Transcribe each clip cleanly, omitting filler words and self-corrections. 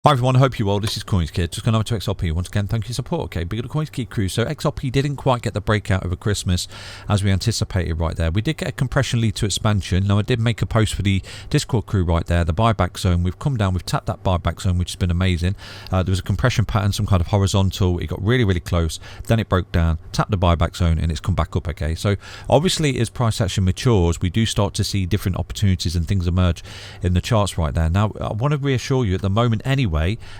Hi everyone, I hope you're well. This is CoinsKid. Just going over to XRP once again. Thank you for your support. Okay, big of the CoinsKid crew. So XRP didn't quite get the breakout over Christmas as we anticipated right there. We did get a compression lead to expansion. Now I did make a post for the Discord crew right there, the buyback zone. We've come down, we've tapped that buyback zone, which has been amazing. There was a compression pattern, some kind of horizontal. It got really close. Then it broke down, tapped the buyback zone, and it's come back up. Okay, so obviously as price action matures, we do start to see different opportunities and things emerge in the charts right there. Now I want to reassure you at the moment anyway,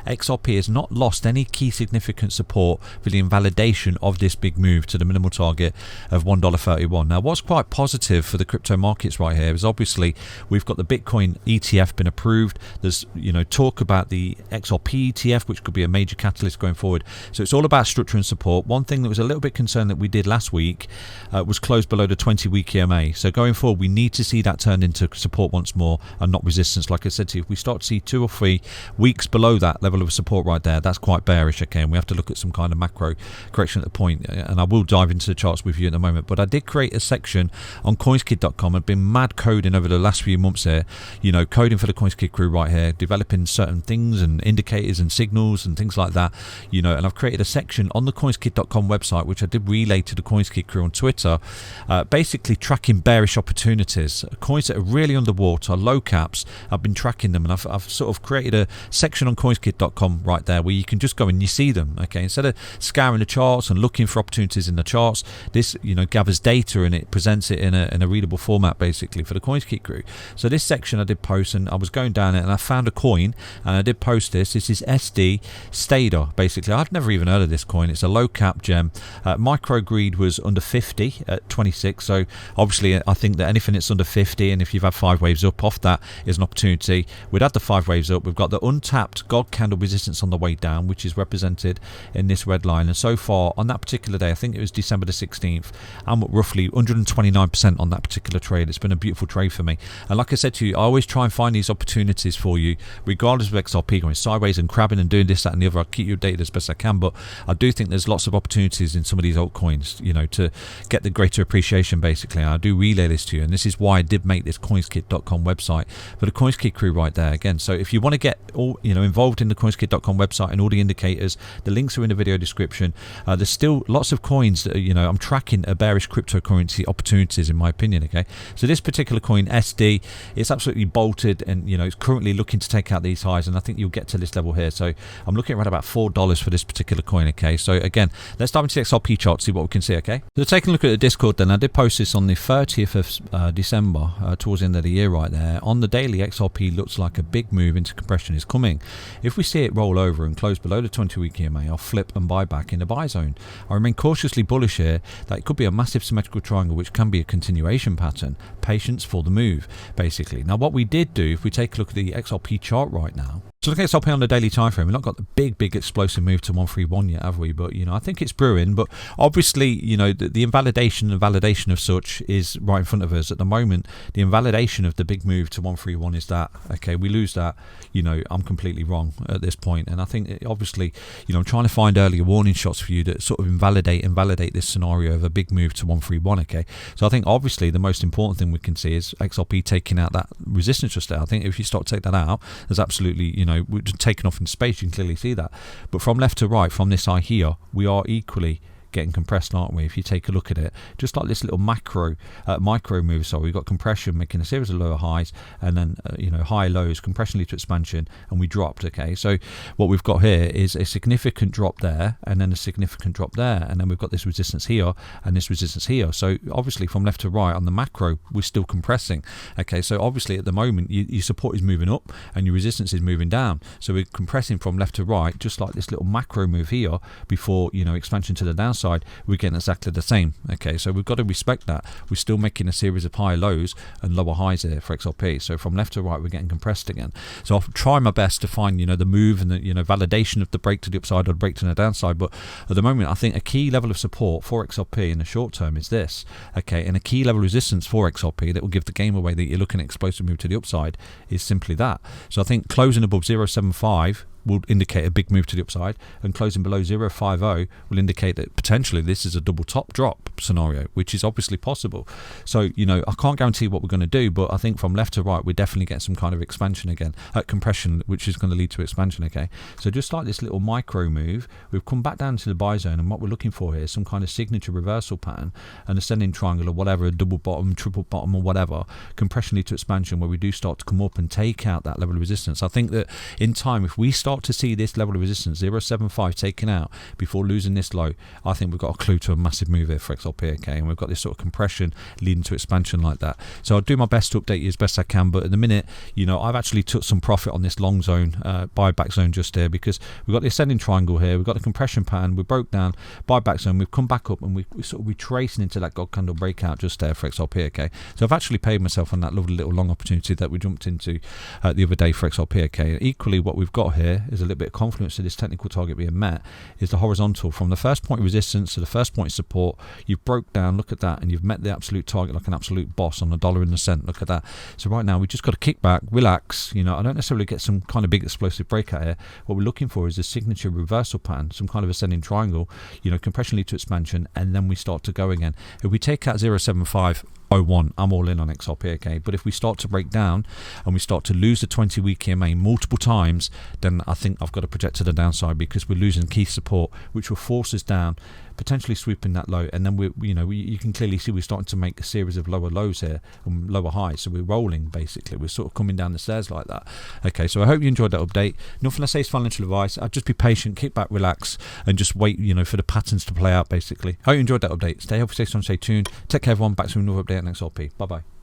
XRP has not lost any key significant support for the invalidation of this big move to the minimal target of $1.31. Now what's quite positive for the crypto markets right here is obviously we've got the Bitcoin ETF been approved. There's talk about the XRP ETF, which could be a major catalyst going forward. So it's all about structure and support. One thing that was a little bit concerned that we did last week was close below the 20-week EMA. So going forward we need to see that turned into support once more and not resistance. Like I said to you, if we start to see 2 or 3 weeks below that level of support right there, that's quite bearish. Okay, and we have to look at some kind of macro correction at the point, and I will dive into the charts with you in a moment. But I did create a section on CoinsKid.com. I've been mad coding over the last few months here, coding for the CoinsKid crew right here, developing certain things and indicators and signals and things like that, and I've created a section on the CoinsKid.com website, which I did relay to the CoinsKid crew on Twitter, basically tracking bearish opportunities, coins that are really underwater, low caps. I've been tracking them, and I've sort of created a section on CoinsKid.com right there where you can just go and you see them. Okay, instead of scouring the charts and looking for opportunities in the charts, this gathers data and it presents it in a readable format basically for the CoinsKid crew. So this section I did post, and I was going down it and I found a coin and I did post this. This is SD Stader basically. I've never even heard of this coin. It's a low cap gem. Micro greed was under 50 at 26, so obviously I think that anything that's under 50, and if you've had 5 waves up off that, is an opportunity. We'd had the 5 waves up. We've got the untapped God candle resistance on the way down, which is represented in this red line, and so far on that particular day, I think it was December the 16th, I'm up roughly 129% on that particular trade. It's been a beautiful trade for me, and like I said to you, I always try and find these opportunities for you regardless of XRP going sideways and crabbing and doing this, that and the other. I'll keep you updated as best I can, but I do think there's lots of opportunities in some of these altcoins to get the greater appreciation basically. And I do relay this to you, and this is why I did make this CoinsKid.com website for the CoinsKid crew right there. Again, so if you want to get all involved in the CoinsKid.com website and all the indicators, the links are in the video description. There's still lots of coins that I'm tracking a bearish cryptocurrency opportunities in my opinion. Okay, so this particular coin SD, it's absolutely bolted, and it's currently looking to take out these highs, and I think you'll get to this level here. So I'm looking at around about $4 for this particular coin. Okay, so again, let's dive into the XRP chart, see what we can see. Okay, so taking a look at the Discord then, I did post this on the 30th of December, towards the end of the year right there. On the daily, XRP looks like a big move into compression is coming. If we see it roll over and close below the 20-week EMA, I'll flip and buy back in the buy zone. I remain cautiously bullish here that it could be a massive symmetrical triangle, which can be a continuation pattern. Patience for the move basically. Now what we did do, if we take a look at the XRP chart right now, so look at XRP on the daily time frame. We've not got the big explosive move to 131 yet, have we? But I think it's brewing. But obviously, the invalidation and validation of such is right in front of us at the moment. The invalidation of the big move to 131 is that, okay, we lose that, I'm completely wrong at this point. And I think obviously, I'm trying to find earlier warning shots for you that sort of invalidate this scenario of a big move to 131. Okay, so I think obviously the most important thing we can see is XRP taking out that resistance just there. I think if you start to take that out, there's absolutely we're just taking off in space. You can clearly see that. But from left to right, from this high here, we are equally getting compressed, aren't we? If you take a look at it, just like this little micro move. So we've got compression making a series of lower highs, and then high lows, compression lead to expansion, and we dropped. Okay, so what we've got here is a significant drop there, and then a significant drop there, and then we've got this resistance here and this resistance here. So obviously from left to right on the macro, we're still compressing. Okay, so obviously at the moment your support is moving up and your resistance is moving down, so we're compressing from left to right, just like this little macro move here before expansion to the downside. We're getting exactly the same. Okay, so we've got to respect that. We're still making a series of high lows and lower highs here for XRP. So from left to right, we're getting compressed again. So I'll try my best to find the move and the validation of the break to the upside or the break to the downside. But at the moment, I think a key level of support for XRP in the short term is this. Okay, and a key level of resistance for XRP that will give the game away that you're looking at explosive move to the upside is simply that. So I think closing above 0.75 will indicate a big move to the upside, and closing below 0.50 will indicate that potentially this is a double top drop scenario, which is obviously possible. So, you know, I can't guarantee what we're going to do, but I think from left to right, we're definitely getting some kind of expansion again, compression, which is going to lead to expansion, okay? So just like this little micro move, we've come back down to the buy zone, and what we're looking for here is some kind of signature reversal pattern, an ascending triangle or whatever, a double bottom, triple bottom or whatever, compression lead to expansion, where we do start to come up and take out that level of resistance. I think that in time, if we start to see this level of resistance, 0.75 taken out before losing this low, I think we've got a clue to a massive move here for XRP, okay? And we've got this sort of compression leading to expansion like that. So I'll do my best to update you as best I can, but at the minute, you know, I've actually took some profit on this long zone, buyback zone just there, because we've got the ascending triangle here, we've got the compression pattern, we broke down, buyback zone, we've come back up, and we're sort of retracing into that God candle breakout just there for XRP, okay? So I've actually paid myself on that lovely little long opportunity that we jumped into the other day for XRP, okay? Equally, what we've got here is a little bit of confluence to this technical target being met, is the horizontal from the first point of resistance to the first point of support. You've broke down, look at that, and you've met the absolute target like an absolute boss on the dollar and the cent. Look at that. So right now we just got to kick back, relax. You know, I don't necessarily get some kind of big explosive breakout here. What we're looking for is a signature reversal pattern, some kind of ascending triangle, you know, compression lead to expansion, and then we start to go again. If we take out 0.7501, I'm all in on XRP, okay? But if we start to break down and we start to lose the 20-week EMA multiple times, then I think I've got to project to the downside, because we're losing key support, which will force us down, potentially sweeping that low, and then you can clearly see we're starting to make a series of lower lows here and lower highs. So we're rolling, basically. We're sort of coming down the stairs like that. Okay, so I hope you enjoyed that update. Nothing I say is financial advice. I'd just be patient, kick back, relax, and just wait, you know, for the patterns to play out, basically. Hope you enjoyed that update. Stay healthy, stay strong, stay tuned. Take care, everyone. Back to another update on XRP. Bye bye.